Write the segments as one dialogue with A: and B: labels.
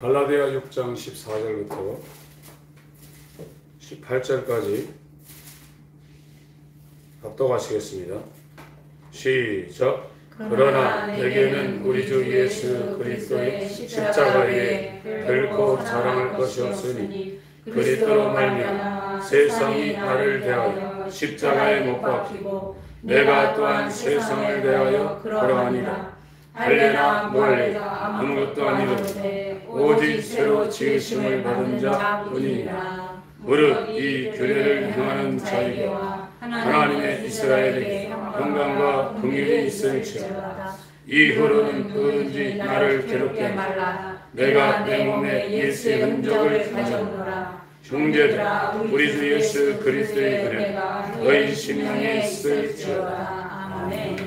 A: 갈라디아 6장 14절부터 18절까지 합독하시겠습니다. 시작. 그러나 내게는 우리 주 예수 그리스도의 십자가에 결코 자랑할 것이 없으니 그리스도로 말미암아 세상이 나를 대하여 십자가에 못 박히고 내가 또한 세상을 대하여 그러하니라. 할례나 몰례가 아무것도 아니로되 오직 새로 지으심을 받은 자뿐이니라. 무릇 이 규례를 행하는 자에게와 하나님의 이스라엘에게 평강과 긍휼이 있을지어다. 이후로는 누구든지 나를 괴롭게 말라. 내가 내 몸에 예수의 흔적을 가져오노라. 형제들아, 우리 주 예수 그리스도의 은혜가 너희 심령에 있을지어다. 아멘.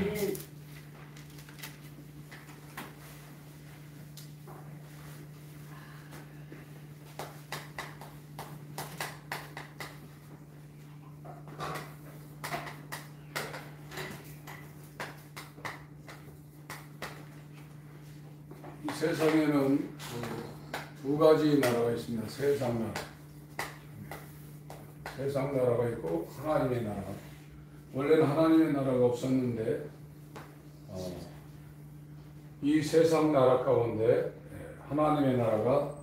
A: 이 세상에는 두 가지 나라가 있습니다. 세상 나라가 있고 하나님의 나라. 원래는 하나님의 나라가 없었는데 이 세상 나라 가운데 하나님의 나라가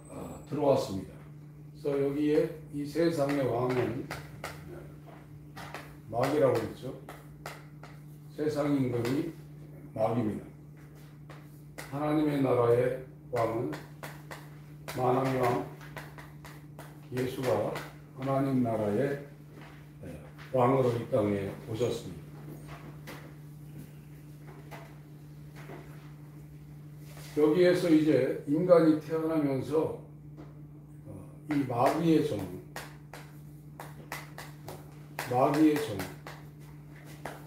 A: 들어왔습니다. 그래서 여기에 이 세상의 왕은 마귀라고 했죠. 세상 임금이 마귀입니다. 하나님의 나라의 왕은 만왕의 왕 예수가 하나님 나라의 왕으로 이 땅에 오셨습니다. 여기에서 이제 인간이 태어나면서 이 마귀의 종,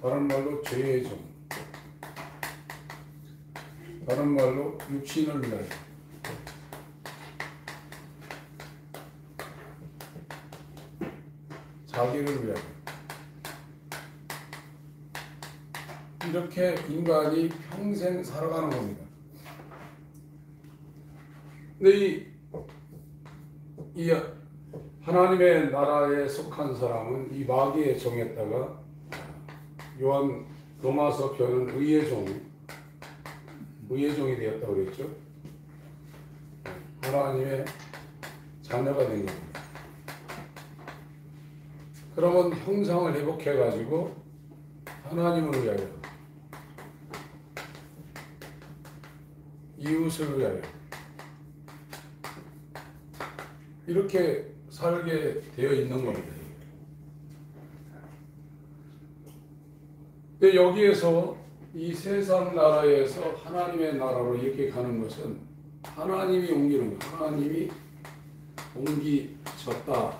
A: 다른 말로 죄의 종, 다른 말로 육신을 위하여 자기를 위하여 이렇게 인간이 평생 살아가는 겁니다. 근데 이 하나님의 나라에 속한 사람은 이 마귀의 종에다가 요한 로마서 표현은 의의 종이 되었다고 그랬죠. 하나님의 자녀가 된 겁니다. 그러면 형상을 회복해 가지고 하나님을 위하여, 이웃을 위하여 이렇게 살게 되어 있는 겁니다. 근데 여기에서 이 세상 나라에서 하나님의 나라로 이렇게 가는 것은 하나님이 옮기는 거예요. 하나님이 옮기셨다.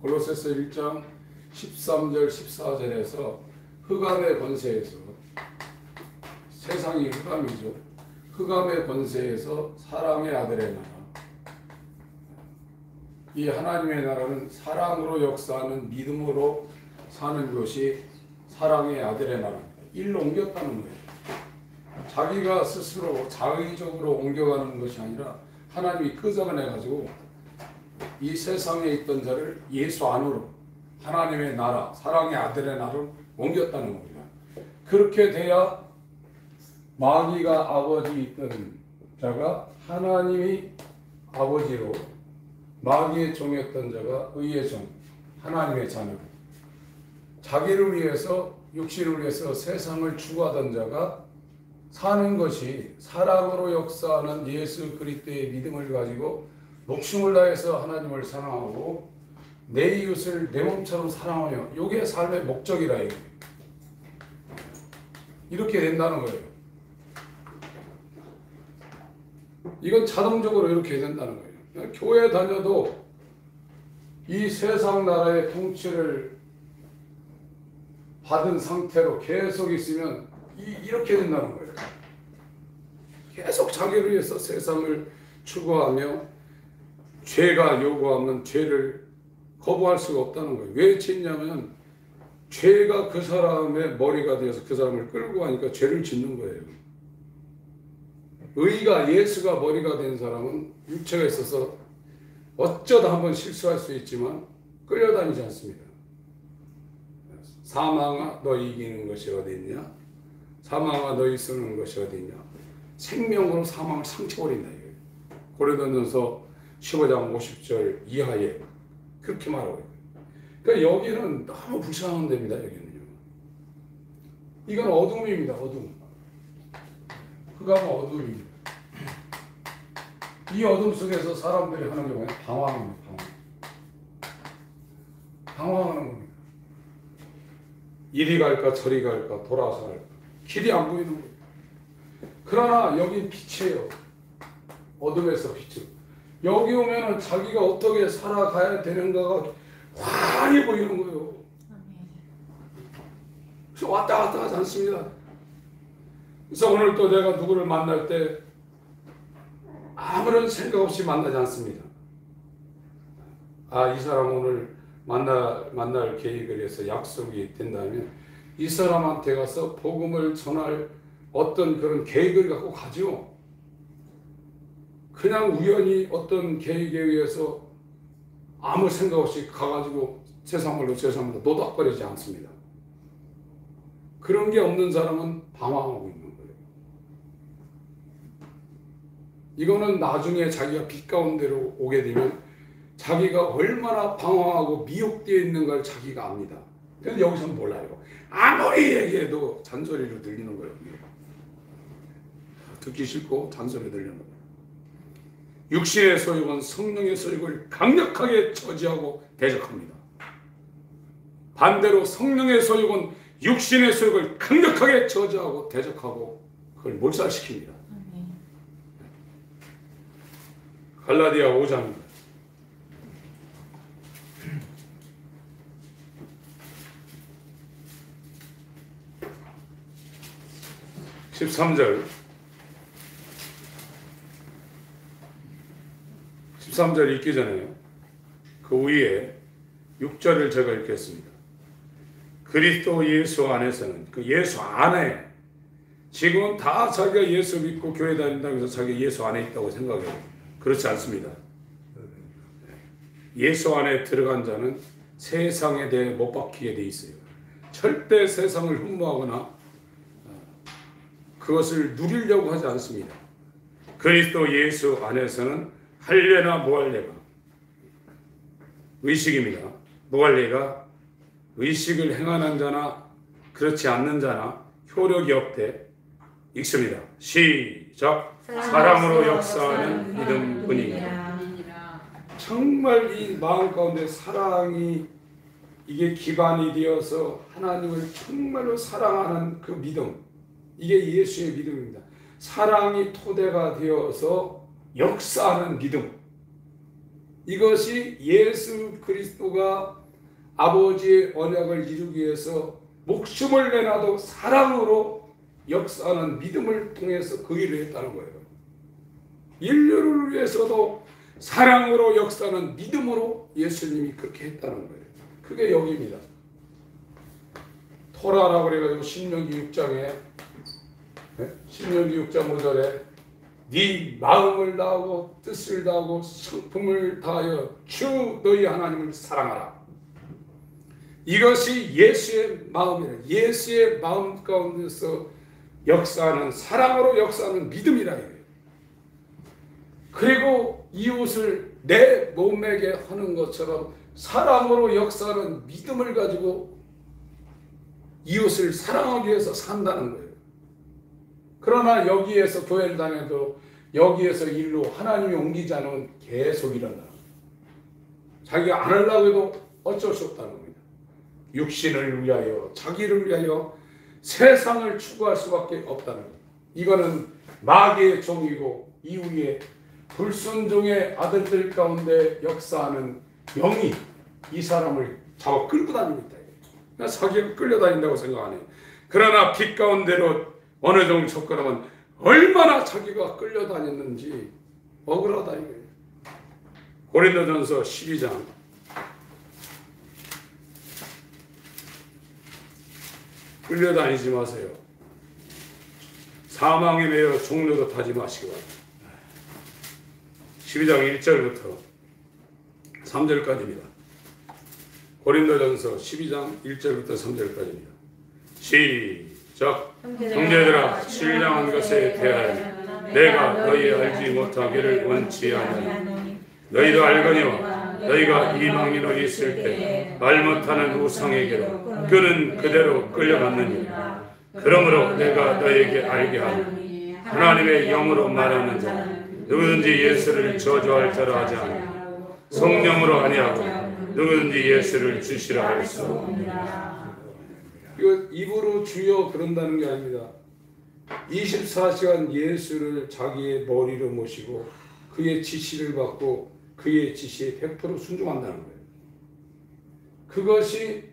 A: 골로새서 1장 13절 14절에서 흑암의 권세에서, 세상이 흑암이죠. 흑암의 권세에서 사랑의 아들의 나라. 이 하나님의 나라는 사랑으로 역사하는 믿음으로 사는 것이 사랑의 아들의 나라입니다. 일로 옮겼다는 거예요. 자기가 스스로 자의적으로 옮겨가는 것이 아니라 하나님이 끄적여내가지고 이 세상에 있던 자를 예수 안으로 하나님의 나라, 사랑의 아들의 나라로 옮겼다는 겁니다. 그렇게 돼야 마귀가 아버지 있던 자가 하나님이 아버지로, 마귀의 종이었던 자가 의의 종, 하나님의 자녀로, 자기를 위해서, 육신을 위해서 세상을 추구하던 자가 사는 것이 사랑으로 역사하는 예수 그리스도의 믿음을 가지고 목숨을 다해서 하나님을 사랑하고 내 이웃을 내 몸처럼 사랑하며, 이게 삶의 목적이라 이거예요. 이렇게 된다는 거예요. 이건 자동적으로 이렇게 된다는 거예요. 교회 다녀도 이 세상 나라의 통치를 받은 상태로 계속 있으면 이렇게 된다는 거예요. 계속 자기를 위해서 세상을 추구하며 죄가 요구하는 죄를 거부할 수가 없다는 거예요. 왜 짓냐면 죄가 그 사람의 머리가 되어서 그 사람을 끌고 가니까 죄를 짓는 거예요. 의가 예수가 머리가 된 사람은 육체가 있어서 어쩌다 한번 실수할 수 있지만 끌려다니지 않습니다. 사망아 너희 이기는 것이 어디 있냐? 사망아 너희 쓰는 것이 어디 있냐? 생명으로 사망을 상쳐버린다 이거예요. 고린도전서 15장 50절 이하에 그렇게 말하고 있어요. 그러니까 여기는 너무 불쌍한 데입니다. 여기는요. 이건 어둠입니다. 어둠. 그가 어둠입니다. 이 어둠 속에서 사람들이 하는 게 뭐냐? 방황입니다. 방황하는 겁니다. 이리 갈까 저리 갈까 돌아서 갈까 길이 안 보이는 거예요. 그러나 여긴 빛이에요. 어둠에서 빛을. 여기 오면은 자기가 어떻게 살아가야 되는가가 환히 보이는 거예요. 그래서 왔다 갔다 하지 않습니다. 그래서 오늘 또 내가 누구를 만날 때 아무런 생각 없이 만나지 않습니다. 아, 이 사람 오늘 만날 계획을 해서 약속이 된다면 이 사람한테 가서 복음을 전할 어떤 그런 계획을 갖고 가죠. 그냥 우연히 어떤 계획에 의해서 아무 생각 없이 가가지고 세상으로 노닥거리지 않습니다. 그런 게 없는 사람은 방황하고 있는 거예요. 이거는 나중에 자기가 빛 가운데로 오게 되면 자기가 얼마나 방황하고 미혹되어 있는 걸 자기가 압니다. 그런데 여기서는 몰라요. 아무리 얘기해도 잔소리로 들리는 거예요. 듣기 싫고 잔소리 들리는 거예요. 육신의 소욕은 성령의 소욕을 강력하게 저지하고 대적합니다. 반대로 성령의 소욕은 육신의 소욕을 강력하게 저지하고 대적하고 그걸 몰살시킵니다. 갈라디아 5장입니다. 13절 읽기 전에 그 위에 6절을 제가 읽겠습니다. 그리스도 예수 안에서는 그 예수 안에 지금은 다 자기가 예수 믿고 교회 다닌다고 해서 자기가 예수 안에 있다고 생각해요. 그렇지 않습니다. 예수 안에 들어간 자는 세상에 대해 못 박히게 돼 있어요. 절대 세상을 흠모하거나 그것을 누리려고 하지 않습니다. 그리스도 예수 안에서는 할례나 무할례가 의식입니다. 무할례가 의식을 행하는 자나 그렇지 않는 자나 효력이 없대. 읽습니다. 시작. 사랑으로 역사하는 믿음뿐이니라. 정말 이 마음 가운데 사랑이 이게 기반이 되어서 하나님을 정말로 사랑하는 그 믿음, 이게 예수의 믿음입니다. 사랑이 토대가 되어서 역사하는 믿음, 이것이 예수 그리스도가 아버지의 언약을 이루기 위해서 목숨을 내놔도 사랑으로 역사하는 믿음을 통해서 그 일을 했다는 거예요. 인류를 위해서도 사랑으로 역사하는 믿음으로 예수님이 그렇게 했다는 거예요. 그게 여기입니다. 토라라고 그래가지고 신명기 6장 5절에 네 마음을 다하고 뜻을 다하고 성품을 다하여 주 너희 하나님을 사랑하라. 이것이 예수의 마음이라. 예수의 마음 가운데서 역사하는, 사랑으로 역사하는 믿음이라. 그리고 이웃을 내 몸에게 하는 것처럼 사랑으로 역사하는 믿음을 가지고 이웃을 사랑하기 위해서 산다는 거예요. 그러나 여기에서 교회를 다녀도 여기에서 일로 하나님이 옮기지 않으면 계속 일어나. 자기가 안 하려고 해도 어쩔 수 없다는 겁니다. 육신을 위하여, 자기를 위하여 세상을 추구할 수밖에 없다는 겁니다. 이거는 마귀의 종이고 이후에 불순종의 아들들 가운데 역사하는 영이 이 사람을 잡아 끌고 다니고 있다. 그러니까 자기가 끌려다닌다고 생각 안 해요. 그러나 빛 가운데로 어느 정도 접근하면 얼마나 자기가 끌려다녔는지 억울하다 이거예요. 고린도전서 12장 끌려다니지 마세요. 사망에 매여 종로로 타지 마시기 바랍니다. 12장 1절부터 3절까지입니다. 고린도전서 12장 1절부터 3절까지입니다. 시작. 형제들아, 신령한 것에 대하여 내가 너희 알지 못하기를 원치 아니하노니 너희도 알거니와 너희가 이방인으로 있을 때 말 못하는 우상에게로 그는 그대로 끌려갔느니라. 그러므로 내가 너희에게 알게 하노니 하나님의 영으로 말하는 자는 누구든지 예수를 저주할 자로 하지 않고 성령으로 아니하고 누구든지 예수를 주시라 할 수 없느니라. 이거 입으로 주여 그런다는 게 아닙니다. 24시간 예수를 자기의 머리로 모시고 그의 지시를 받고 그의 지시에 100% 순종한다는 거예요. 그것이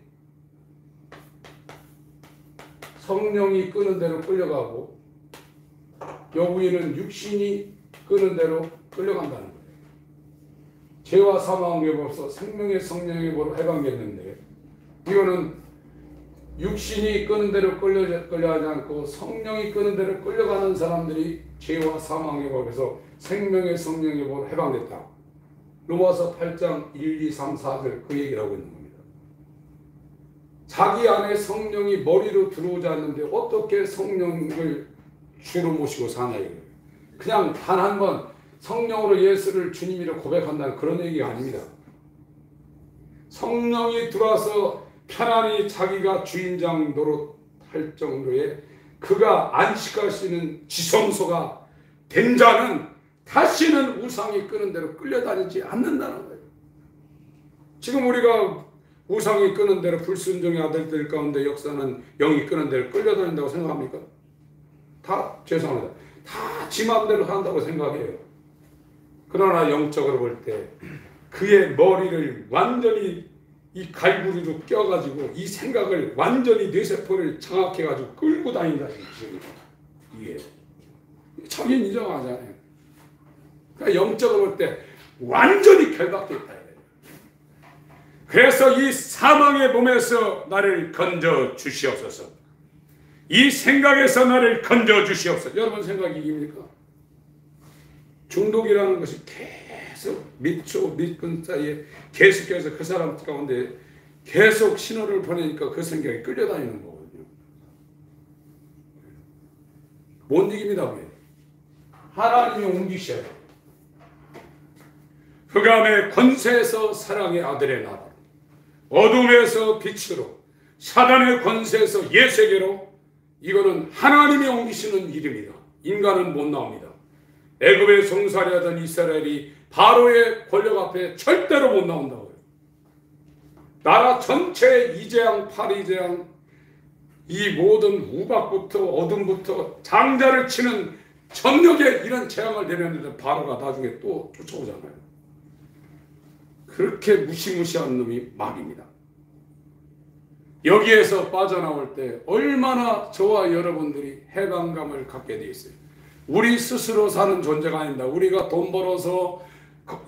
A: 성령이 끄는 대로 끌려가고 여부인은 육신이 끄는 대로 끌려간다는 거예요. 죄와 사망의 법서 생명의 성령의 법으로 해방됐는데 이거는 육신이 끄는 대로 끌려가지 않고 성령이 끄는 대로 끌려가는 사람들이 죄와 사망의 법에서 생명의 성령의 법으로 해방됐다. 로마서 8장 1, 2, 3, 4절 그 얘기를 하고 있는 겁니다. 자기 안에 성령이 머리로 들어오지 않는데 어떻게 성령을 주로 모시고 사나요? 그냥 단 한 번 성령으로 예수를 주님이라 고백한다는 그런 얘기가 아닙니다. 성령이 들어와서 편안히 자기가 주인장 노릇할 정도의 그가 안식할 수 있는 지성소가 된 자는 다시는 우상이 끄는 대로 끌려다니지 않는다는 거예요. 지금 우리가 우상이 끄는 대로 불순종의 아들들 가운데 역사는 영이 끄는 대로 끌려다닌다고 생각합니까? 다 죄송합니다. 다 지 마음대로 한다고 생각해요. 그러나 영적으로 볼 때 그의 머리를 완전히 이 갈고리로 껴가지고 이 생각을 완전히 뇌세포를 장악해가지고 끌고 다닌다는 것입니다. 이게 자기는 인정하잖아요. 그러니까 영적으로 볼 때 완전히 결박됐다. 그래서 이 사망의 몸에서 나를 건져 주시옵소서. 이 생각에서 나를 건져 주시옵소서. 여러분 생각이 이깁니까? 중독이라는 것이 계속 밑초 밑근 사이에 계속해서 그 사람 가운데 계속 신호를 보내니까 그 생각이 끌려다니는 거거든요. 못 이깁니다. 왜? 하나님이 옮기셔야 돼요. 흑암의 권세에서 사랑의 아들의 나라, 어둠에서 빛으로, 사단의 권세에서 예수에게로, 이거는 하나님이 옮기시는 일입니다. 인간은 못 나옵니다. 애굽에 종살이하던 이스라엘이 바로의 권력 앞에 절대로 못 나온다고요. 나라 전체 이재앙, 팔이재앙, 이 모든 우박부터 어둠부터 장자를 치는 전역에 이런 재앙을 내렸는데 바로가 나중에 또 쫓아오잖아요. 그렇게 무시무시한 놈이 막입니다. 여기에서 빠져나올 때 얼마나 저와 여러분들이 해방감을 갖게 돼 있어요. 우리 스스로 사는 존재가 아닙니다. 우리가 돈 벌어서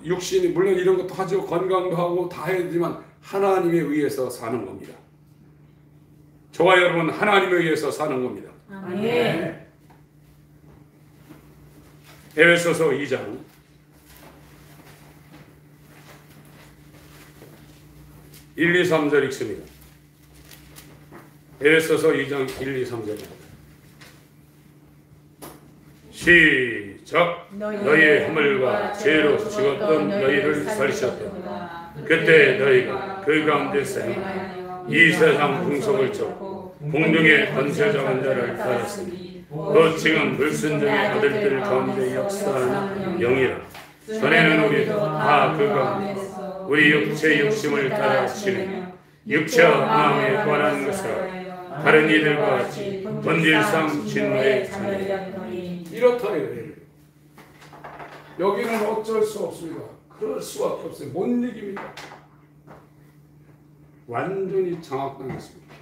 A: 육신이 물론 이런 것도 하죠. 건강도 하고 다 해야 되지만 하나님에 의해서 사는 겁니다. 저와 여러분 하나님에 의해서 사는 겁니다. 아멘. 에베소서 2장 1, 2, 3절 읽습니다. 에베소서 2장 1, 2, 3절입니다. 시작. 너희의 허물과 죄로 죽었던 너희를 살리셨다. 그때 너희가 그 가운데서 이 세상 풍속을 쫓고 공중의 권세자한 자를 따랐으니 또 지금 불순종의 아들들 가운데 역사하는 영이라. 전에는 우리도 다 그 가운데서 우리 육체 욕심을 따라 지내며 육체와 마음에 관한 것을 다른 이들과 같이 본질상 진노에 자녀. 이렇다 이래요. 여기는 어쩔 수 없습니다. 그럴 수밖에 없어요. 못 이깁니다. 완전히 장악당했습니다.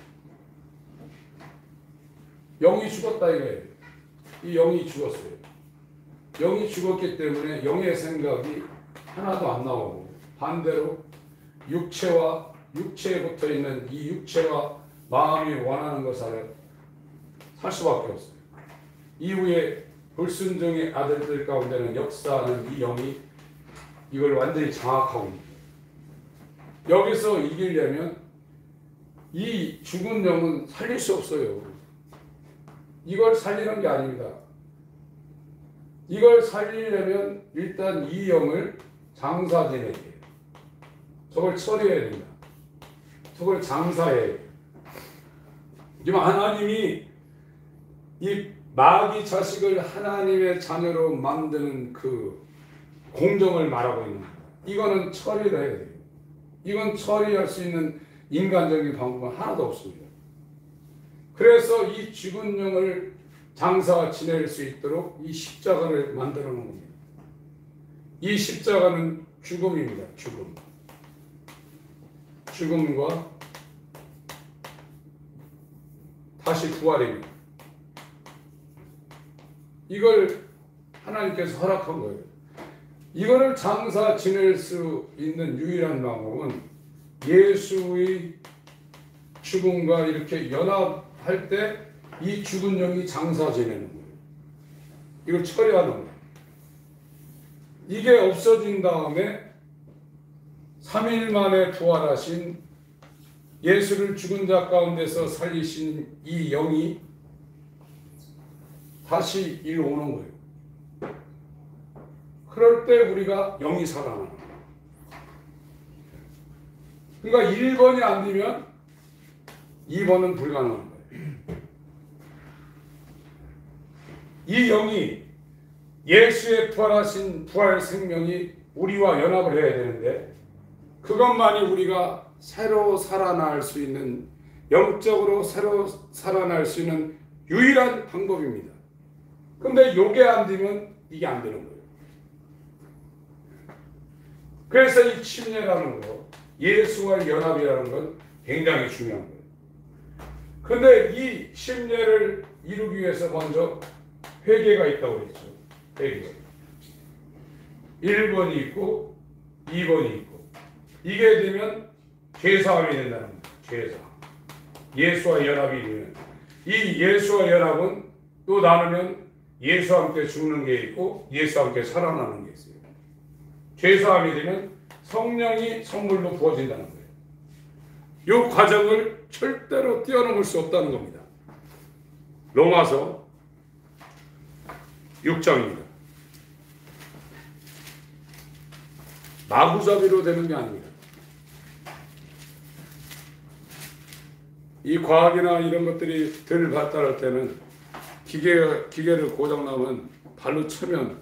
A: 영이 죽었다 이거예요. 이 영이 죽었어요. 영이 죽었기 때문에 영의 생각이 하나도 안 나오고 반대로 육체와 육체에 붙어있는 이 육체와 마음이 원하는 것을 살 수밖에 없어요. 이후에 불순종의 아들들 가운데는 역사하는 이 영이 이걸 완전히 장악하고 있습니다. 여기서 이기려면 이 죽은 영은 살릴 수 없어요. 이걸 살리는 게 아닙니다. 이걸 살리려면 일단 이 영을 장사 지내게 해요. 저걸 처리해야 됩니다. 저걸 장사해야 해요. 지금 하나님이 이 마귀 자식을 하나님의 자녀로 만드는 그 공정을 말하고 있는 겁니다. 이거는 처리를 해야 돼요. 이건 처리할 수 있는 인간적인 방법은 하나도 없습니다. 그래서 이 죽은 영을 장사 지낼 수 있도록 이 십자가를 만들어 놓은 겁니다. 이 십자가는 죽음입니다. 죽음. 죽음과 다시 부활입니다. 이걸 하나님께서 허락한 거예요. 이거를 장사 지낼 수 있는 유일한 방법은 예수의 죽음과 이렇게 연합할 때 이 죽은 영이 장사 지내는 거예요. 이걸 처리하는 거예요. 이게 없어진 다음에 3일 만에 부활하신 예수를 죽은 자 가운데서 살리신 이 영이 다시 일로 오는 거예요. 그럴 때 우리가 영이 살아나는 거예요. 그러니까 1번이 안 되면 2번은 불가능한 거예요. 이 영이 예수의 부활하신 부활 생명이 우리와 연합을 해야 되는데 그것만이 우리가 새로 살아날 수 있는 영적으로 새로 살아날 수 있는 유일한 방법입니다. 근데 요게 안 되면 이게 안 되는 거예요. 그래서 이 침례라는 거, 예수와 연합이라는 건 굉장히 중요한 거예요. 근데 이 침례를 이루기 위해서 먼저 회개가 있다고 그랬죠. 회개. 1번이 있고 2번이 있고 이게 되면 죄사함이 된다는 거예요. 죄사함. 예수와 연합이 되면 이 예수와 연합은 또 나누면 예수와 함께 죽는 게 있고 예수와 함께 살아나는 게 있어요. 죄사함이 되면 성령이 선물로 부어진다는 거예요. 이 과정을 절대로 뛰어넘을 수 없다는 겁니다. 로마서 6장입니다. 마구잡이로 되는 게 아닙니다. 이 과학이나 이런 것들이 덜 발달할 때는 기계를 고장나면 발로 차면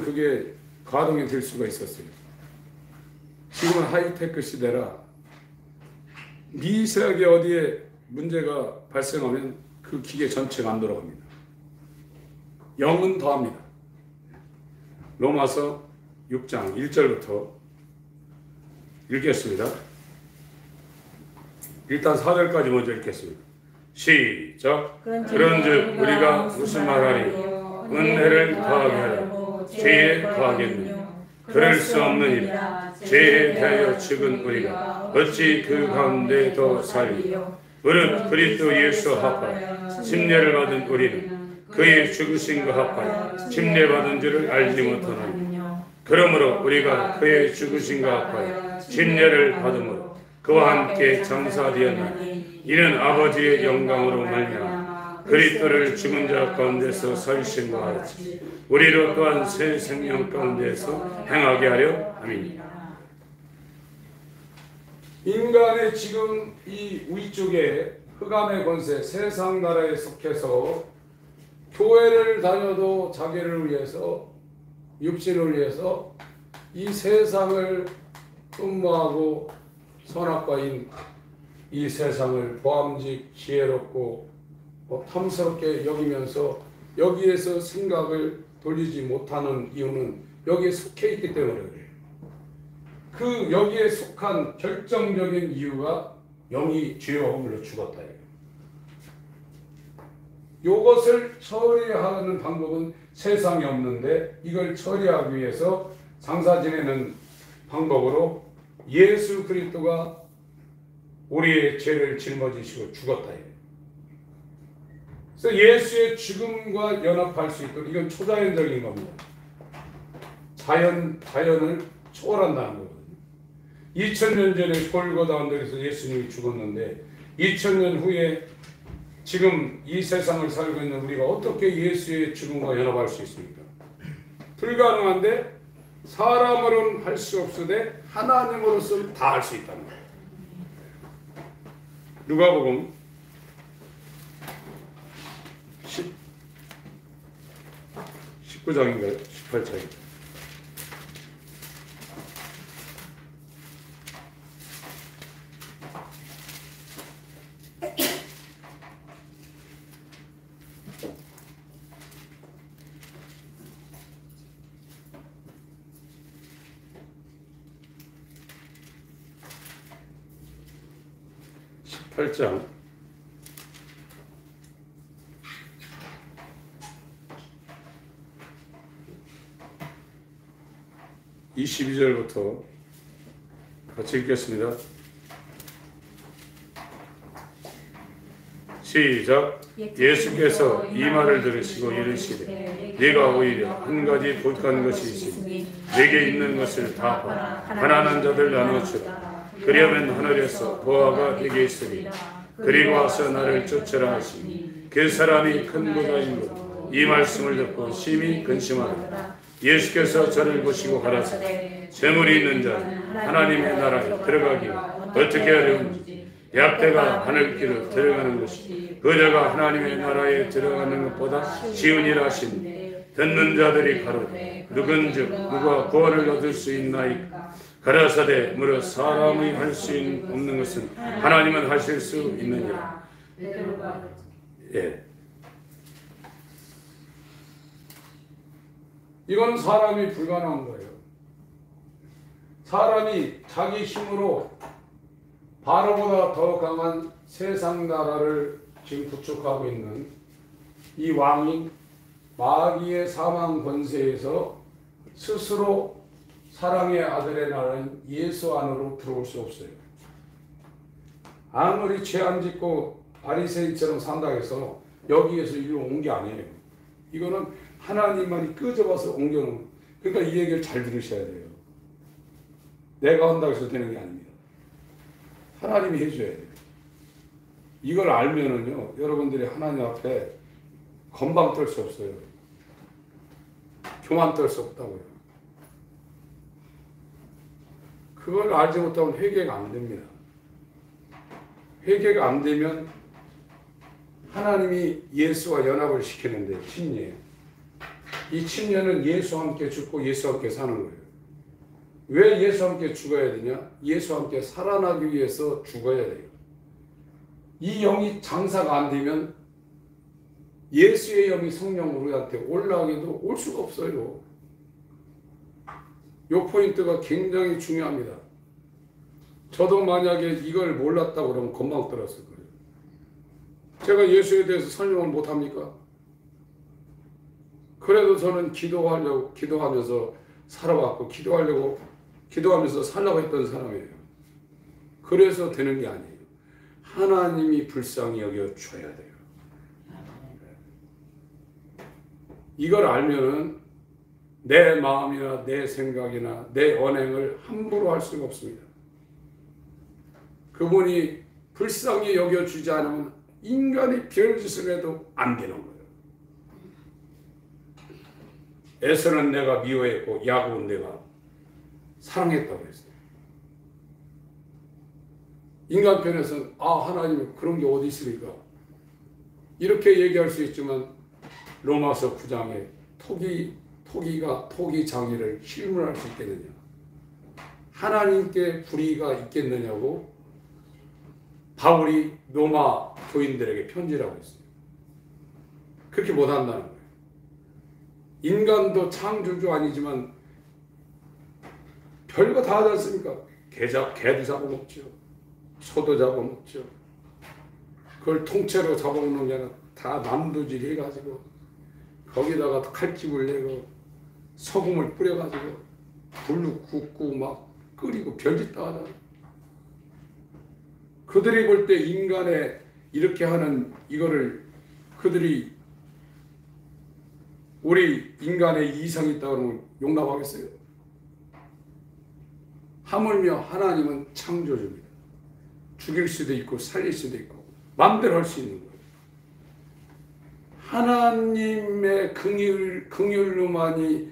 A: 그게 가동이 될 수가 있었어요. 지금은 하이테크 시대라 미세하게 어디에 문제가 발생하면 그 기계 전체가 안 돌아갑니다. 영은 더합니다. 로마서 6장 1절부터 읽겠습니다. 일단 4절까지 먼저 읽겠습니다. 시작. 그런즉 우리가 무슨 말하리? 은혜를 더하게 하려 죄에 더하겠느냐? 그럴 수 없느니라. 죄에 대하여 죽은 우리가 어찌 그 가운데 더 살리요? 무릇 그리스도 예수 합하여 침례를 받은 우리는 그의 죽으심과 합하여 침례받은 줄을 알지 못하노니 그러므로 우리가 그의 죽으심과 합하여 침례를 받음으로 그와 함께 장사되었나니 이는 아버지의 영광으로 말미암아 그리스도를 죽은 자 가운데서 살리심과 같이 우리로 또한 새 생명 가운데서 행하게 하려 함이니라. 인간의 지금 이 위쪽에 흑암의 권세 세상 나라에 속해서 교회를 다녀도 자기를 위해서 육신을 위해서 이 세상을 흠모하고 선악과인 이 세상을 보암직 지혜롭고 탐스럽게 여기면서 여기에서 생각을 돌리지 못하는 이유는 여기에 속해 있기 때문에 그래요. 그 여기에 속한 결정적인 이유가 영이 죄와 허물로 죽었다. 이것을 처리하는 방법은 세상에 없는데 이걸 처리하기 위해서 장사 지내는 방법으로 예수 그리스도가 우리의 죄를 짊어지시고 죽었다. 그래서 예수의 죽음과 연합할 수 있도록 이건 초자연적인 겁니다. 자연을 초월한다는 거거든요. 2000년 전에 골고다 언덕에서 예수님이 죽었는데 2000년 후에 지금 이 세상을 살고 있는 우리가 어떻게 예수의 죽음과 연합할 수 있습니까? 불가능한데 사람으로는 할 수 없으되 하나님으로서는 다 할 수 있다는 거예요. 누가복음 19장인가요? 18장인가요? 장 22절부터 같이 읽겠습니다. 시작. 예수께서 이 말을 들으시고 이르시되 네가 오히려 한 가지 독한 것이 있으니 내게 있는 것을 다 팔아 가난한 자들 나눠주라. 그리하면 하늘에서 보화가 내게 있으리. 그리고 와서 나를 쫓으라 하시니 그 사람이 큰 부자인고 이 말씀을 듣고 심히 근심하더라. 예수께서 저를 보시고 가라사대 재물이 있는 자는 하나님의 나라에 들어가기를 어떻게 하려는지 약대가 하늘길로 들어가는 것이 그자가 하나님의 나라에 들어가는 것보다 쉬우니라 하시니 듣는 자들이 가로되 누군즉 누가 구원을 얻을 수 있나이까. 가라사대 무릇 사람이 할 수 없는 것은 하나님은 하실 수 있느니라. 예. 이건 사람이 불가능한 거예요. 사람이 자기 힘으로 바로보다 더 강한 세상 나라를 지금 구축하고 있는 이 왕인 마귀의 사망 권세에서 스스로 사랑의 아들의 나라인 예수 안으로 들어올 수 없어요. 아무리 죄 안 짓고 바리새인처럼 산다고 해서 여기에서 일로 온 게 아니에요. 이거는 하나님만이 끄집어서 옮겨놓은. 그러니까 이 얘기를 잘 들으셔야 돼요. 내가 한다고 해서 되는 게 아닙니다. 하나님이 해줘야 돼요. 이걸 알면은요, 여러분들이 하나님 앞에 건방 떨 수 없어요. 교만 떨 수 없다고요. 그걸 알지 못하면 회개가 안 됩니다. 회개가 안 되면 하나님이 예수와 연합을 시키는데 친례. 이 친례는 예수와 함께 죽고 예수와 함께 사는 거예요. 왜 예수와 함께 죽어야 되냐? 예수와 함께 살아나기 위해서 죽어야 돼요. 이 영이 장사가 안 되면 예수의 영이 성령 우리한테 올라가기도 올 수가 없어요. 이 포인트가 굉장히 중요합니다. 저도 만약에 이걸 몰랐다고 그러면 건방 떨었을 거예요. 제가 예수에 대해서 설명을 못합니까? 그래도 저는 기도하면서 살아왔고 기도하면서 살라고 했던 사람이에요. 그래서 되는 게 아니에요. 하나님이 불쌍히 여겨줘야 돼요. 이걸 알면은 내 마음이나 내 생각이나 내 언행을 함부로 할 수가 없습니다. 그분이 불쌍히 여겨주지 않으면 인간이 별짓을 해도 안 되는 거예요. 에서는 내가 미워했고 야곱은 내가 사랑했다고 했어요. 인간 편에서는 하나님 그런 게 어디 있습니까? 이렇게 얘기할 수 있지만 로마서 9장에 토기 장애를 실물할 수 있겠느냐? 하나님께 불의가 있겠느냐고 바울이 로마 교인들에게 편지를 하고 있어요. 그렇게 못한다는 거예요. 인간도 창조주 아니지만 별거 다 하지 않습니까? 개도 잡아먹죠. 소도 잡아먹죠. 그걸 통째로 잡아먹는 게 아니라 다 남도질 해가지고 거기다가 칼집을 내고 소금을 뿌려가지고 불로 굽고 막 끓이고 별짓 다 하잖아요. 그들이 볼 때 인간의 이렇게 하는 이거를 그들이 우리 인간의 이성이 있다고 하면 용납하겠어요? 하물며 하나님은 창조주입니다. 죽일 수도 있고 살릴 수도 있고 마음대로 할 수 있는 거예요. 하나님의 긍휼로만이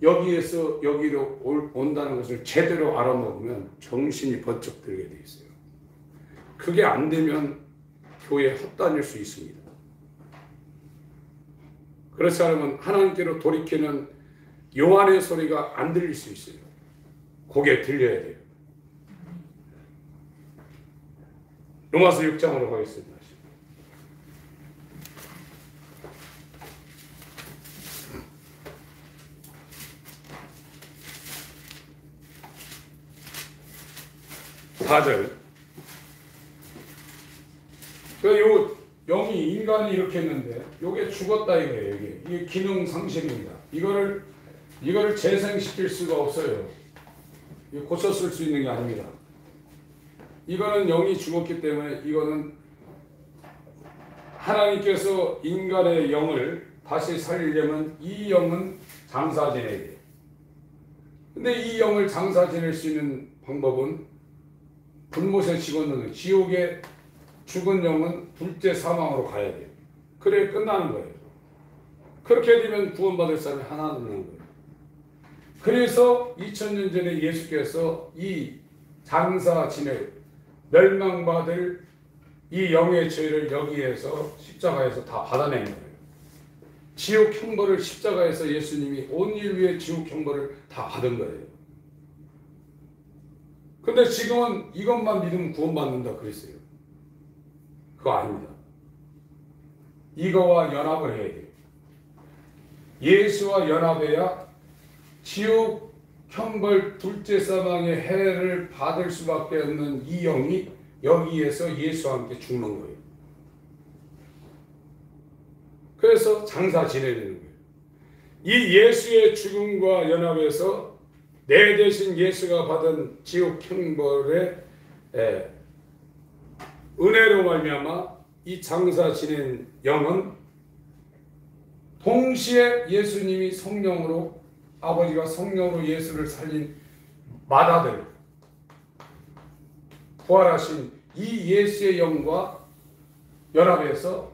A: 여기에서 여기로 온다는 것을 제대로 알아먹으면 정신이 번쩍 들게 돼 있어요. 그게 안 되면 교회 헛다닐 수 있습니다. 그렇지 않으면 하나님께로 돌이키는 요한의 소리가 안 들릴 수 있어요. 그게 들려야 돼요. 로마서 6장으로 가겠습니다. 다들 요 영이 인간이 이렇게 했는데 요게 죽었다 이거예요. 이게 기능 상실입니다. 이거를 재생시킬 수가 없어요. 고쳐 쓸 수 있는 게 아닙니다. 이거는 영이 죽었기 때문에 이거는 하나님께서 인간의 영을 다시 살리려면 이 영은 장사 지내야 돼요. 근데 이 영을 장사 지낼 수 있는 방법은 불못에 집어넣는 지옥에 죽은 영은 둘째 사망으로 가야 돼요. 그래 끝나는 거예요. 그렇게 되면 구원받을 사람이 하나 남는 거예요. 그래서 2000년 전에 예수께서 이 장사 지낼 멸망받을 이 영의 죄를 여기에서 십자가에서 다 받아낸 거예요. 지옥 형벌을 십자가에서 예수님이 온 인류의 지옥 형벌을 다 받은 거예요. 근데 지금은 이것만 믿으면 구원받는다 그랬어요. 그거 아닙니다. 이거와 연합을 해야 돼요. 예수와 연합해야 지옥 형벌 둘째 사망의 해를 받을 수밖에 없는 이 영이 여기에서 예수와 함께 죽는 거예요. 그래서 장사 지내는 거예요. 이 예수의 죽음과 연합해서 내 대신 예수가 받은 지옥 형벌의 은혜로 말미암아 이 장사 지낸 영은 동시에 예수님이 성령으로 아버지가 성령으로 예수를 살린 맏아들 부활하신 이 예수의 영과 연합해서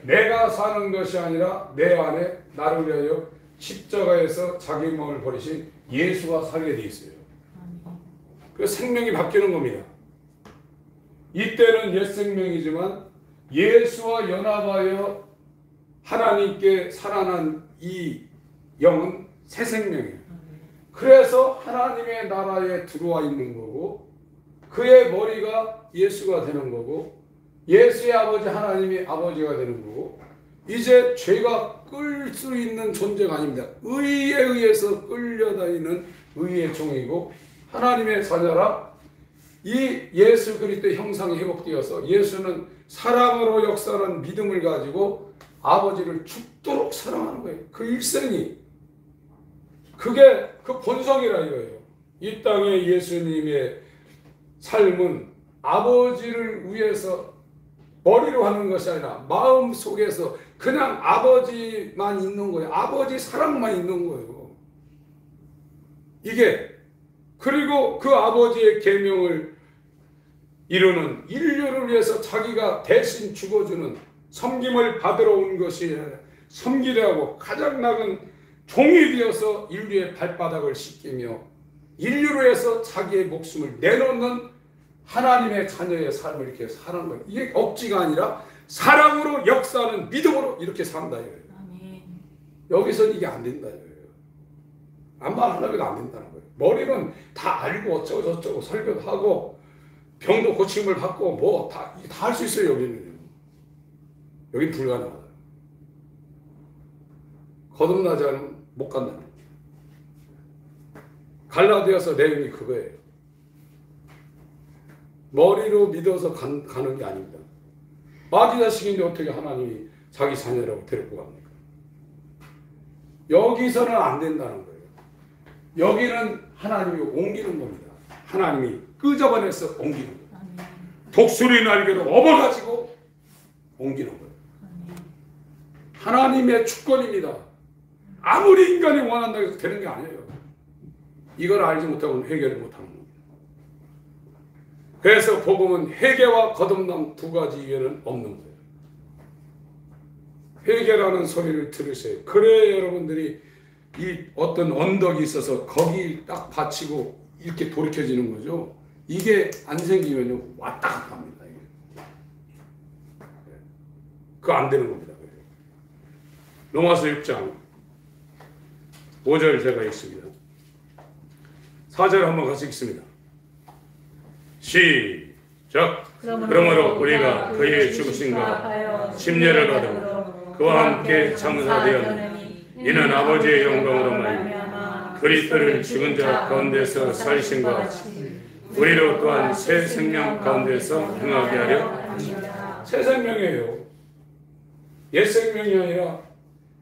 A: 내가 사는 것이 아니라 내 안에 나를 위하여 십자가에서 자기 몸을 버리신 예수가 살게 돼 있어요. 그 생명이 바뀌는 겁니다. 이때는 옛 생명이지만 예수와 연합하여 하나님께 살아난 이 영은 새 생명이에요. 그래서 하나님의 나라에 들어와 있는 거고 그의 머리가 예수가 되는 거고 예수의 아버지 하나님이 아버지가 되는 거고 이제 죄가 끌 수 있는 존재가 아닙니다. 의에 의해서 끌려다니는 의의 종이고 하나님의 자녀라 이 예수 그리스도의 형상이 회복되어서 예수는 사랑으로 역사하는 믿음을 가지고 아버지를 죽도록 사랑하는 거예요. 그 일생이 그게 그 본성이라 이거예요. 이 땅에 예수님의 삶은 아버지를 위해서 머리로 하는 것이 아니라 마음 속에서 그냥 아버지만 있는 거예요. 아버지 사랑만 있는 거예요. 이게 그리고 그 아버지의 계명을 이루는 인류를 위해서 자기가 대신 죽어주는 섬김을 받으러 온 것이 아니라 섬기려 하고 가장 낙은 종이 되어서 인류의 발바닥을 씻기며 인류를 위해서 자기의 목숨을 내놓는 하나님의 자녀의 삶을 이렇게 사는 거예요. 이게 억지가 아니라 사랑으로 역사하는 믿음으로 이렇게 산다 이거예요. 여기서는 이게 안 된다 이거예요. 아마 하나가 안 된다는 거예요. 머리는 다 알고 어쩌고 저쩌고 설교도 하고 병도 고침을 받고 뭐 다 할 수 있어요. 여기는 불가능하다. 거듭나지 않으면 못 간다. 갈라디아서 내용이 그거예요. 머리로 믿어서 가는 게 아닙니다. 마귀 자식인데 어떻게 하나님이 자기 자녀라고 데리고 갑니까? 여기서는 안 된다는 거예요. 여기는 하나님이 옮기는 겁니다. 하나님이 끄집어내서 옮기는 거예요. 독수리 날개로 업어가지고 옮기는 거예요. 하나님의 주권입니다. 아무리 인간이 원한다고 해서 되는 게 아니에요. 이걸 알지 못하고는 회개를 못하는 겁니다. 그래서 복음은 회개와 거듭남 두 가지 이외에는 없는 거예요. 회개라는 소리를 들으세요. 그래야 여러분들이 이 어떤 언덕이 있어서 거기 딱 받치고 이렇게 돌이켜지는 거죠. 이게 안 생기면요 왔다 갔다 합니다. 그거 안 되는 겁니다. 로마서 6장 5절 제가 읽습니다. 4절 한번 같이 읽습니다. 시작. 그러므로 우리가 그의 죽으심과 침례를 받으며 그와 함께 장사되었느니 이는 아버지의 영광으로 말미암아 그리스도를 죽은 자 가운데서 살리심과 같이 우리로 또한 새 생명 가운데서 행하게 하려 합니다. 새 생명이에요. 옛 생명이 아니라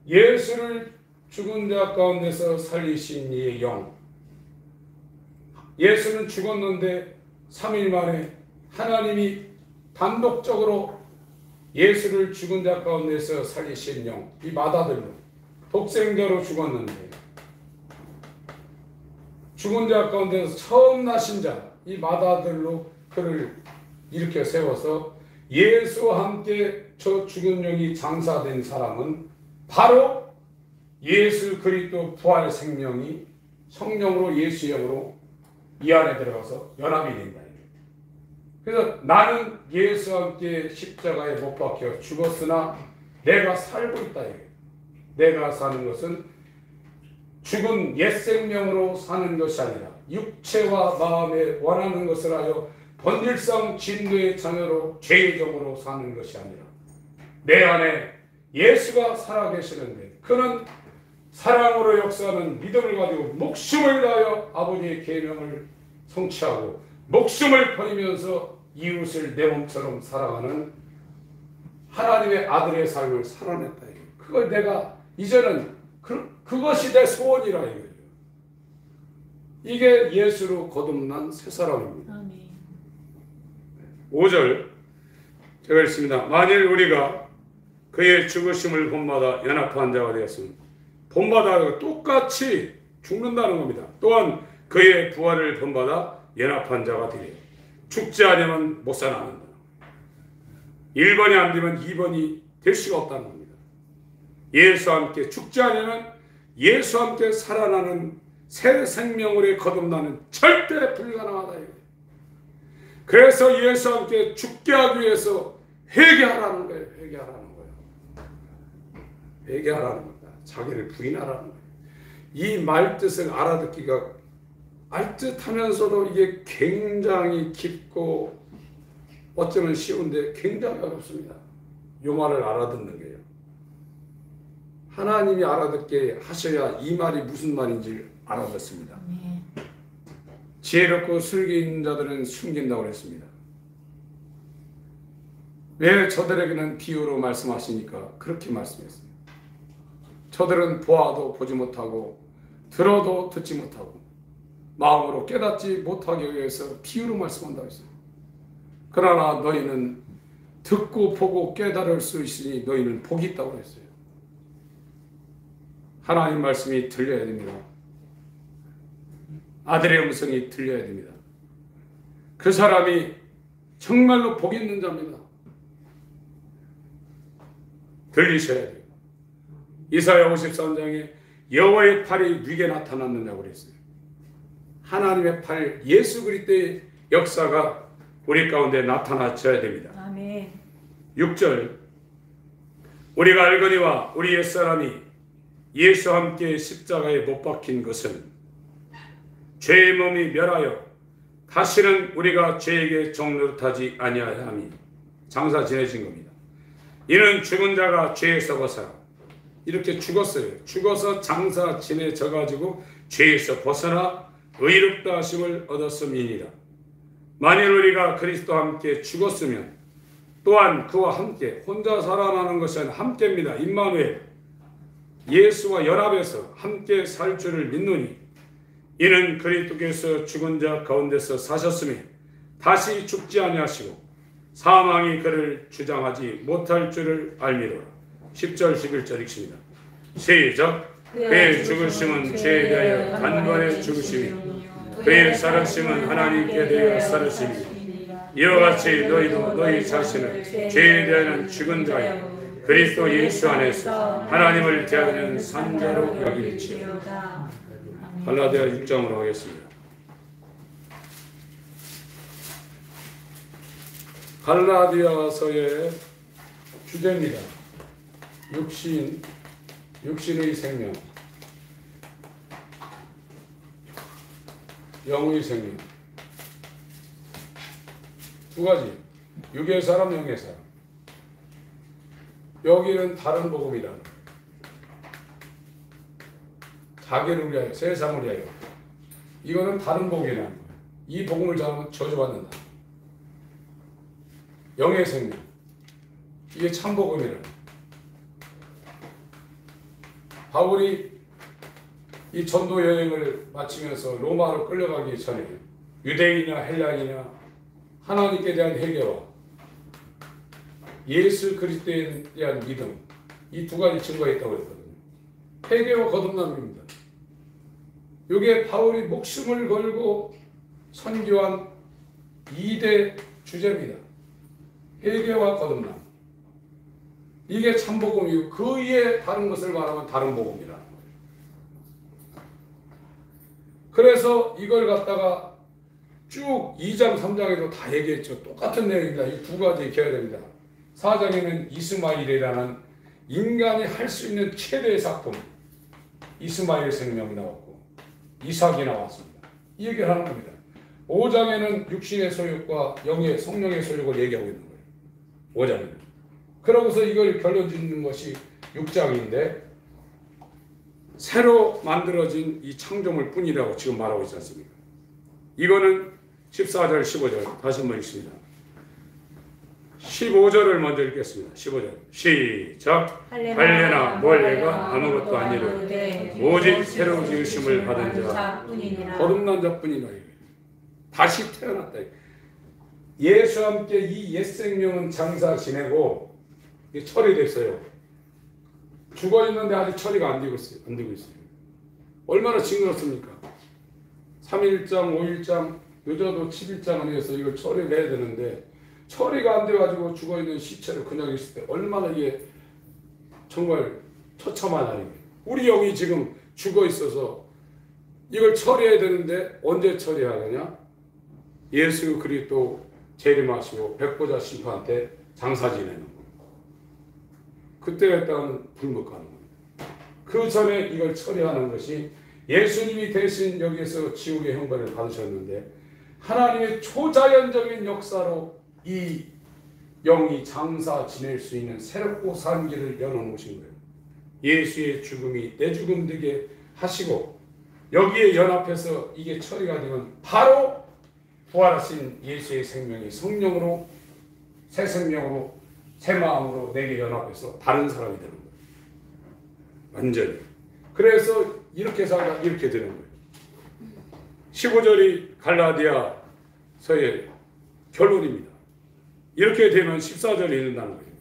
A: 예수를 죽은 자 가운데서 살리신 이의 영. 예수는 죽었는데 3일 만에 하나님이 단독적으로 예수를 죽은 자 가운데서 살리신 영, 이 마다들로 독생자로 죽었는데 죽은 자 가운데서 처음 나신 자, 이 마다들로 그를 일으켜 세워서 예수와 함께 저 죽은 영이 장사된 사람은 바로 예수 그리스도 부활 생명이 성령으로 예수의 영으로 이 안에 들어가서 연합이 된다. 그래서 나는 예수와 함께 십자가에 못 박혀 죽었으나 내가 살고 있다. 내가 사는 것은 죽은 옛 생명으로 사는 것이 아니라 육체와 마음에 원하는 것을 하여 본질상 진노의 자녀로 죄의 종으로 사는 것이 아니라 내 안에 예수가 살아계시는데 그는 사랑으로 역사하는 믿음을 가지고 목숨을 다하여 아버지의 계명을 성취하고 목숨을 버리면서 이웃을 내 몸처럼 사랑하는 하나님의 아들의 삶을 살아냈다. 그걸 내가 이제는 그것이 내 소원이라 이거예요. 이게 예수로 거듭난 새 사람입니다. 아멘. 5절 제가 읽습니다. 만일 우리가 그의 죽으심을 본받아 연합한 자가 되었으면 본받아 똑같이 죽는다는 겁니다. 또한 그의 부활을 본받아 연합한 자가 되리라. 죽지 않으면 못 살아난다. 1번이 안 되면 2번이 될 수가 없다는 겁니다. 예수와 함께 죽지 않으면 예수와 함께 살아나는 새 생명으로 거듭나는 절대 불가능하다. 그래서 예수와 함께 죽게 하기 위해서 회개하라는 거예요. 회개하라는 겁니다. 자기를 부인하라는 거예요. 이 말뜻을 알아듣기가 알듯하면서도 이게 굉장히 깊고 어쩌면 쉬운데 굉장히 어렵습니다. 이 말을 알아듣는 게요. 하나님이 알아듣게 하셔야 이 말이 무슨 말인지 알아듣습니다. 지혜롭고 슬기 있는 자들은 숨긴다고 했습니다. 왜 저들에게는 비유로 말씀하시니까 그렇게 말씀했습니다. 저들은 보아도 보지 못하고 들어도 듣지 못하고 마음으로 깨닫지 못하기 위해서 비유로 말씀한다고 했어요. 그러나 너희는 듣고 보고 깨달을 수 있으니 너희는 복이 있다고 했어요. 하나님 말씀이 들려야 됩니다. 아들의 음성이 들려야 됩니다. 그 사람이 정말로 복 있는 자입니다. 들리셔야 돼요. 이사야 53장에 여호와의 팔이 누게 나타났느냐고 그랬어요. 하나님의 팔, 예수 그리스도의 역사가 우리 가운데 나타나셔야 됩니다.
B: 아멘.
A: 6절 우리가 알거니와 우리 옛사람이 예수와 함께 십자가에 못 박힌 것은 죄의 몸이 멸하여 다시는 우리가 죄에게 종노릇하지 아니하함이 장사 지내신 겁니다. 이는 죽은 자가 죄에서 벗어나 이렇게 죽었어요. 죽어서 장사 지내져 가지고 죄에서 벗어나 의롭다 하심을 얻었음이니라. 만일 우리가 그리스도와 함께 죽었으면 또한 그와 함께 혼자 살아나는 것이 아니라 함께입니다. 임마누엘 예수와 연합해서 함께 살 줄을 믿노니 이는 그리스도께서 죽은 자 가운데서 사셨으며 다시 죽지 아니하시고 사망이 그를 주장하지 못할 줄을 알미로라.
B: 10절 11절 읽습니다. 시작. 그의 죽으심은 죄에 대하여 단번에 죽으심이, 그의 살아심은 하나님께 대하여 살아심이, 이와 같이 너희도 너희 자신을 죄에 대하여는 죽은 자여 그리스도 예수 안에서 하나님을 대하는 산자로 여길지어다. 갈라디아 6장으로 하겠습니다. 갈라디아서의 주제입니다. 육신의 생명, 영의 생명. 두 가지. 육의 사람, 영의 사람. 여기는 다른 복음이라는 거예요. 자기를 위하여, 세상을 위하여. 이거는 다른 복음이라는 거예요. 이 복음을 잘하면 저주받는다. 영의 생명. 이게 참 복음이라는 거예요. 바울이 이 전도 여행을 마치면서 로마로 끌려가기 전에 유대인이나 헬라인이나 하나님께 대한 회개와 예수 그리스도에 대한 믿음, 이 두 가지 증거했다고 했거든요. 회개와 거듭남입니다. 이게 바울이 목숨을 걸고 선교한 2대 주제입니다. 회개와 거듭남. 이게 참복음이고 그 위에 다른 것을 말하면 다른 복음이라는 거예요. 그래서 이걸 갖다가 쭉 2장 3장에도 다 얘기했죠. 똑같은 내용입니다. 이 두 가지 익혀야 됩니다. 4장에는 이스마일이라는 인간이 할 수 있는 최대의 작품, 이스마일 생명이 나왔고 이삭이 나왔습니다. 이 얘기를 하는 겁니다. 5장에는 육신의 소욕과 영의 성령의 소욕을 얘기하고 있는 거예요. 5장에는. 그러고서 이걸 결론 짓는 것이 6장인데 새로 만들어진 이 창조물 뿐이라고 지금 말하고 있지 않습니까? 이거는 14절 15절 다시 한번 읽습니다. 15절을 먼저 읽겠습니다. 15절 시작. 할례나 몰례가 아무것도 아니를 오직 새로 지으심을 받은 자 거듭난 자뿐이라. 다시 태어났다. 예수와 함께 이 옛 생명은 장사 지내고 처리됐어요. 죽어있는데 아직 처리가 안 되고 있어요. 얼마나 징그럽습니까? 3일장, 5일장, 늦어도 7일장 안에서 이걸 처리를 해야 되는데 처리가 안 돼가지고 죽어있는 시체를 그냥 있을 때 얼마나 이게 정말 처참한 일입니다. 우리 영이 지금 죽어있어서 이걸 처리해야 되는데 언제 처리하느냐? 예수 그리스도 재림하시고 백보자 심판 때 장사 지내는 거예요. 그때 일단 불목하는 겁니다. 그 전에 이걸 처리하는 것이 예수님이 대신 여기에서 지옥의 형벌을 받으셨는데 하나님의 초자연적인 역사로 이 영이 장사 지낼 수 있는 새롭고 산 길을 열어놓으신 거예요. 예수의 죽음이 내 죽음 되게 하시고 여기에 연합해서 이게 처리가 되면 바로 부활하신 예수의 생명이 성령으로 새 생명으로 새 마음으로 내게 연합해서 다른 사람이 되는 거예요. 완전히. 그래서 이렇게 살다 이렇게 되는 거예요. 15절이 갈라디아서의 결론입니다. 이렇게 되면 14절을 읽는다는 거예요.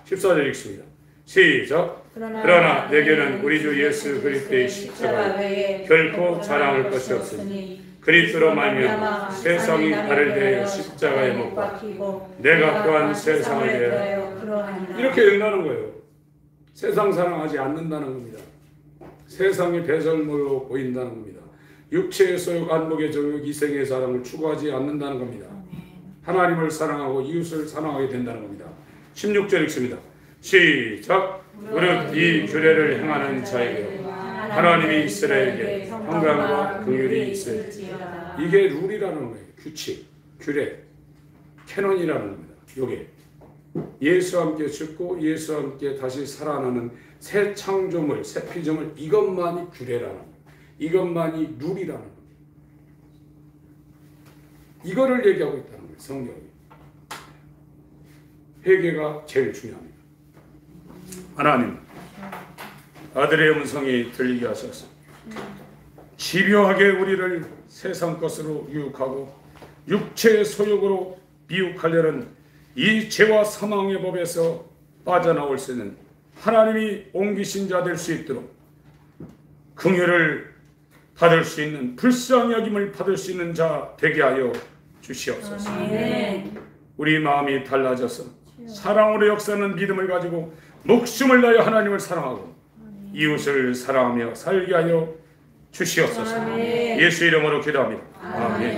B: 14절 읽습니다. 시작. 그러나 내게는 우리 주 예수 그리스도의 십자가 결코 자랑할 것이 없으니 그리스도로 말미암아 세상이 나를 대하여 십자가에 못 박히고 내가 또한 세상을 대하여 이렇게 읽는다는 거예요. 세상 사랑하지 않는다는 겁니다. 세상이 배설물로 보인다는 겁니다. 육체의 소욕, 안목의 정욕, 이생의 사랑을 추구하지 않는다는 겁니다. 하나님을 사랑하고 이웃을 사랑하게 된다는 겁니다. 16절 읽습니다. 시작. 무릇 이 규례를 행하는 자에게 하나님이 이스라엘에게 평강과 긍휼이 있을지어다. 이게 룰이라는 거예요. 규칙, 규례, 캐논이라는 겁니다. 요게 예수와 함께 죽고 예수와 함께 다시 살아나는 새 창조물, 새 피조물, 이것만이 규례라는 거예요. 이것만이 룰이라는 거예요. 이거를 얘기하고 있다는 거예요. 성경이. 회개가 제일 중요합니다. 하나님, 아들의 음성이 들리게 하소서. 집요하게 우리를 세상 것으로 유혹하고 육체의 소욕으로 미혹하려는 이 죄와 사망의 법에서 빠져나올 수 있는 하나님이 옮기신 자 될 수 있도록 긍휼을 받을 수 있는, 불쌍히 여김을 받을 수 있는 자 되게 하여 주시옵소서.
C: 아멘.
B: 우리 마음이 달라져서 사랑으로 역사하는 믿음을 가지고 목숨을 다하여 하나님을 사랑하고 이웃을 사랑하며 살게 하여 주시옵소서.
C: 아멘.
B: 예수 이름으로 기도합니다. 아멘.